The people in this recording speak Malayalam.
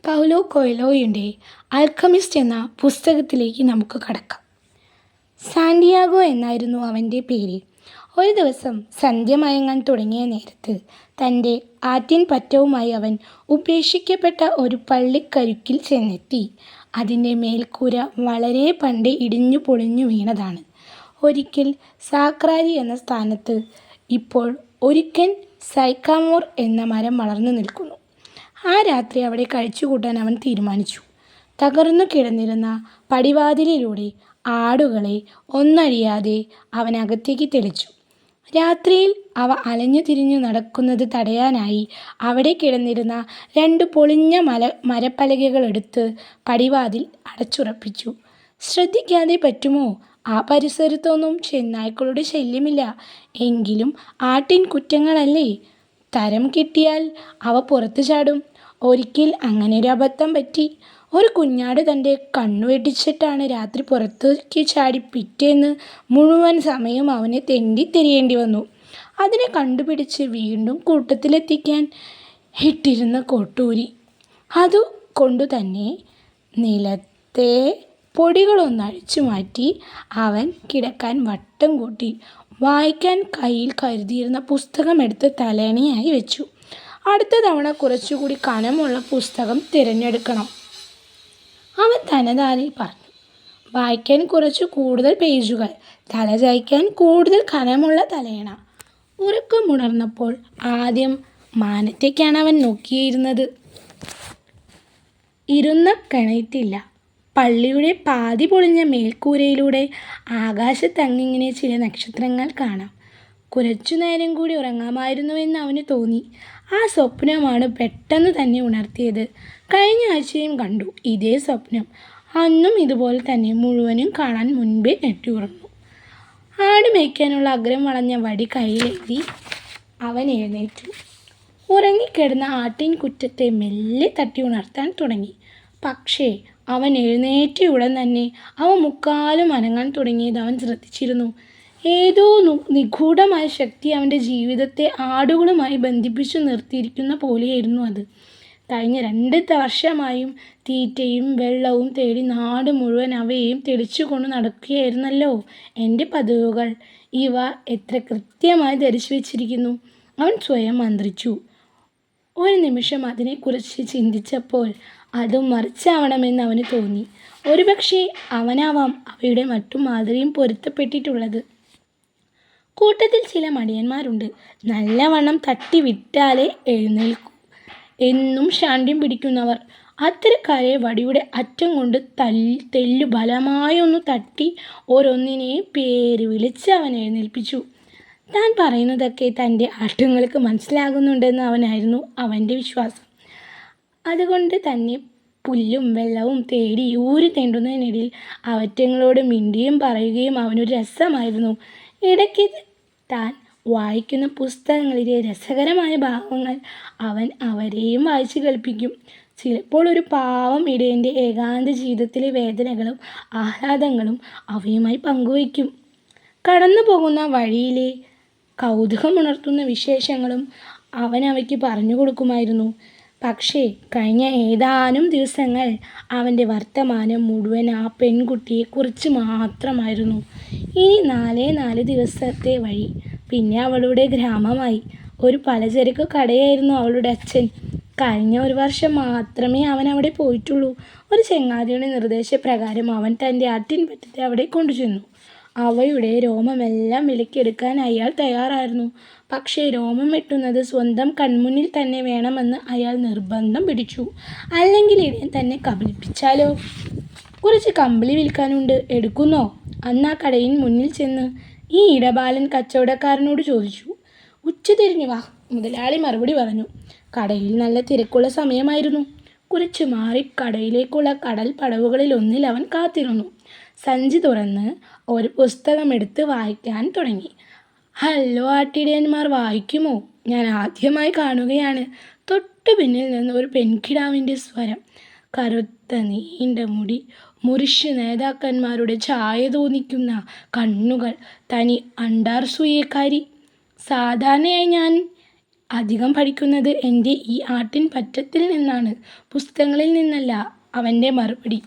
പൗലോ കൊയ്ലോയുടെ ആൽക്കമിസ്റ്റ് എന്ന പുസ്തകത്തിലേക്ക് നമുക്ക് കടക്കാം. സാന്റിയാഗോ എന്നായിരുന്നു അവൻ്റെ പേര്. ഒരു ദിവസം സന്ധ്യ മയങ്ങാൻ തുടങ്ങിയ നേരത്ത് തൻ്റെ ആറ്റിൻ പറ്റവുമായി അവൻ ഉപേക്ഷിക്കപ്പെട്ട ഒരു പള്ളിക്കരുക്കിൽ ചെന്നെത്തി. അതിൻ്റെ മേൽക്കൂര വളരെ പണ്ട് ഇടിഞ്ഞു പൊളിഞ്ഞു വീണതാണ്. ഒരിക്കൽ സാക്രാരി എന്ന സ്ഥാനത്ത് ഇപ്പോൾ ഒരിക്കൻ സൈക്കാമോർ എന്ന മരം വളർന്നു നിൽക്കുന്നു. ആ രാത്രി അവിടെ കഴിച്ചുകൂട്ടാൻ അവൻ തീരുമാനിച്ചു. തകർന്നു കിടന്നിരുന്ന പടിവാതിലിലൂടെ ആടുകളെ ഒന്നഴിയാതെ അവൻ അകത്തേക്ക് തെളിച്ചു. രാത്രിയിൽ അവ അലഞ്ഞു തിരിഞ്ഞു നടക്കുന്നത് തടയാനായി അവിടെ കിടന്നിരുന്ന 2 പൊളിഞ്ഞ മരപ്പലകകളെടുത്ത് പടിവാതിൽ അടച്ചുറപ്പിച്ചു. ശ്രദ്ധിക്കാതെ പറ്റുമോ? ആ പരിസരത്തൊന്നും ചെന്നായ്ക്കളുടെ ശല്യമില്ല. എങ്കിലും ആട്ടിൻ കുറ്റങ്ങളല്ലേ, തരം കിട്ടിയാൽ അവ പുറത്തു ചാടും. ഒരിക്കൽ അങ്ങനെയൊരു അബദ്ധം പറ്റി. ഒരു കുഞ്ഞാട് തൻ്റെ കണ്ണു വെട്ടിച്ചിട്ടാണ് രാത്രി പുറത്തേക്ക് ചാടി. പിറ്റേന്ന് മുഴുവൻ സമയം അവനെ തെണ്ടിത്തിരിയേണ്ടി വന്നു. അതിനെ കണ്ടുപിടിച്ച് വീണ്ടും കൂട്ടത്തിലെത്തിക്കാൻ ഇട്ടിരുന്ന കൊട്ടൂരി. അതുകൊണ്ടു തന്നെ നിലത്തെ പൊടികളൊന്നഴിച്ചു മാറ്റി അവൻ കിടക്കാൻ വട്ടം കൂട്ടി. വായിക്കാൻ കയ്യിൽ കരുതിയിരുന്ന പുസ്തകമെടുത്ത് തലേണയായി വെച്ചു. അടുത്ത തവണ കുറച്ചുകൂടി കനമുള്ള പുസ്തകം തിരഞ്ഞെടുക്കണം, അവൻ തനതാരിൽ പറഞ്ഞു. വായിക്കാൻ കുറച്ചു കൂടുതൽ പേജുകൾ, തല ചായ്ക്കാൻ കൂടുതൽ കനമുള്ള തലയണ. ഉറക്കമുണർന്നപ്പോൾ ആദ്യം മാനത്തേക്കാണ് അവൻ നോക്കിയിരുന്നത്. ഇരുന്ന കണയിട്ടില്ല. പള്ളിയുടെ പാതി പൊളിഞ്ഞ മേൽക്കൂരയിലൂടെ ആകാശത്തങ്ങിങ്ങനെ ചില നക്ഷത്രങ്ങൾ കാണാം. കുറച്ചു നേരം കൂടി ഉറങ്ങാമായിരുന്നുവെന്ന് അവന് തോന്നി. ആ സ്വപ്നമാണ് പെട്ടെന്ന് തന്നെ ഉണർത്തിയത്. കഴിഞ്ഞ ആഴ്ചയും കണ്ടു ഇതേ സ്വപ്നം. അന്നും ഇതുപോലെ തന്നെ മുഴുവനും കാണാൻ മുൻപേ ഞെട്ടിയുറങ്ങുന്നു. ആട് മേയ്ക്കാനുള്ള അഗ്രം വളഞ്ഞ വടി കയ്യിലേന്തി അവൻ എഴുന്നേറ്റു. ഉറങ്ങിക്കിടന്ന ആട്ടിൻ കുറ്റത്തെ മെല്ലെ തട്ടി ഉണർത്താൻ തുടങ്ങി. പക്ഷേ അവൻ എഴുന്നേറ്റ ഉടൻ തന്നെ അവ മുക്കാലും അനങ്ങാൻ തുടങ്ങിയത് അവൻ ശ്രദ്ധിച്ചിരുന്നു. ഏതോ നിഗൂഢമായ ശക്തി അവൻ്റെ ജീവിതത്തെ ആടുകളുമായി ബന്ധിപ്പിച്ചു നിർത്തിയിരിക്കുന്ന പോലെയായിരുന്നു അത്. കഴിഞ്ഞ 2 വർഷമായും തീറ്റയും വെള്ളവും തേടി നാട് മുഴുവൻ അവയെയും തെളിച്ചുകൊണ്ട് നടക്കുകയായിരുന്നല്ലോ എൻ്റെ പതിവുകൾ. ഇവ എത്ര കൃത്യമായി ധരിച്ചു വെച്ചിരിക്കുന്നു, അവൻ സ്വയം മന്ത്രിച്ചു. ഒരു നിമിഷം അതിനെക്കുറിച്ച് ചിന്തിച്ചപ്പോൾ അതും മറിച്ചാവണമെന്ന് അവന് തോന്നി. ഒരുപക്ഷെ അവനാവാം അവയുടെ മറ്റും മാതിരിയും പൊരുത്തപ്പെട്ടിട്ടുള്ളത്. കൂട്ടത്തിൽ ചില മടിയന്മാരുണ്ട്. നല്ലവണ്ണം തട്ടി വിട്ടാലേ എഴുന്നേൽക്കൂ എന്നും ശാഠ്യം പിടിക്കുന്നവർ. അത്തരക്കാരെ വടിയുടെ അറ്റം കൊണ്ട് തെല്ലു ബലമായൊന്നു തട്ടി ഓരോന്നിനെയും പേര് വിളിച്ച് അവൻ എഴുന്നേൽപ്പിച്ചു. താൻ പറയുന്നതൊക്കെ തൻ്റെ ആട്ടുങ്ങൾക്ക് മനസ്സിലാകുന്നുണ്ടെന്ന് അവനായിരുന്നു അവൻ്റെ വിശ്വാസം. അതുകൊണ്ട് തന്നെ പുല്ലും വെള്ളവും തേടി ഊരി തെണ്ടുന്നതിനിടയിൽ അവറ്റങ്ങളോട് മിണ്ടിയും പറയുകയും അവനൊരു രസമായിരുന്നു. ഇടയ്ക്ക് താൻ വായിക്കുന്ന പുസ്തകങ്ങളിലെ രസകരമായ ഭാഗങ്ങൾ അവൻ അവരെയും വായിച്ച് കേൾപ്പിക്കും. ചിലപ്പോൾ ഒരു പാവം ഇടയൻ്റെ ഏകാന്ത ജീവിതത്തിലെ വേദനകളും ആഹ്ലാദങ്ങളും അവയുമായി പങ്കുവയ്ക്കും. കടന്നു പോകുന്ന വഴിയിലെ കൗതുകമുണർത്തുന്ന വിശേഷങ്ങളും അവൻ അവയ്ക്ക് പറഞ്ഞു കൊടുക്കുമായിരുന്നു. പക്ഷേ കഴിഞ്ഞ ഏതാനും ദിവസങ്ങൾ അവൻ്റെ വർത്തമാനം മുഴുവൻ ആ പെൺകുട്ടിയെക്കുറിച്ച് മാത്രമായിരുന്നു. ഇനി 4 ദിവസത്തെ വഴി, പിന്നെ അവളുടെ ഗ്രാമമായി. ഒരു പലചരക്ക് കടയായിരുന്നു അവളുടെ അച്ഛൻ. കഴിഞ്ഞ 1 വർഷം മാത്രമേ അവൻ അവിടെ പോയിട്ടുള്ളൂ. ഒരു ചങ്ങാതിയുടെ നിർദ്ദേശപ്രകാരം അവൻ തൻ്റെ ആട്ടിൻ പറ്റത്തെ അവിടെ കൊണ്ടുചെന്നു. അവയുടെ രോമമെല്ലാം വിലക്കെടുക്കാൻ അയാൾ തയ്യാറായിരുന്നു. പക്ഷേ രോമം വെട്ടുന്നത് സ്വന്തം കൺമുന്നിൽ തന്നെ വേണമെന്ന് അയാൾ നിർബന്ധം പിടിച്ചു. അല്ലെങ്കിൽ ഇടയൻ തന്നെ കബളിപ്പിച്ചാലോ? കുറച്ച് കമ്പിളി വിൽക്കാനുണ്ട്, എടുക്കുന്നോ? അന്ന് ആ കടയിൻ മുന്നിൽ ചെന്ന് ഈ ഇടബാലൻ കച്ചവടക്കാരനോട് ചോദിച്ചു. ഉച്ചതിരിഞ്ഞു വാ, മുതലാളി മറുപടി പറഞ്ഞു. കടയിൽ നല്ല തിരക്കുള്ള സമയമായിരുന്നു. കുറച്ചു മാറി കടയിലേക്കുള്ള കടൽ പടവുകളിൽ ഒന്നിൽ അവൻ കാത്തിരുന്നു. സഞ്ചി തുറന്ന് ഒരു പുസ്തകമെടുത്ത് വായിക്കാൻ തുടങ്ങി. ഹലോ ആട്ടിടയന്മാർ, വായിക്കുമോ? ഞാൻ ആദ്യമായി കാണുകയാണ്. തൊട്ടു പിന്നിൽ നിന്ന് ഒരു പെൺകിടാവിൻ്റെ സ്വരം. കറുത്ത നീണ്ട മുടി, മുറിശ് നേതാക്കന്മാരുടെ ഛായ തോന്നിക്കുന്ന കണ്ണുകൾ, തനി അണ്ടാർസൂയക്കാരി. സാധാരണയായി ഞാൻ അധികം പഠിക്കുന്നത് എൻ്റെ ഈ ആട്ടിൻ പറ്റത്തിൽ നിന്നാണ്, പുസ്തകങ്ങളിൽ നിന്നല്ല. അവൻ്റെ മറുപടി.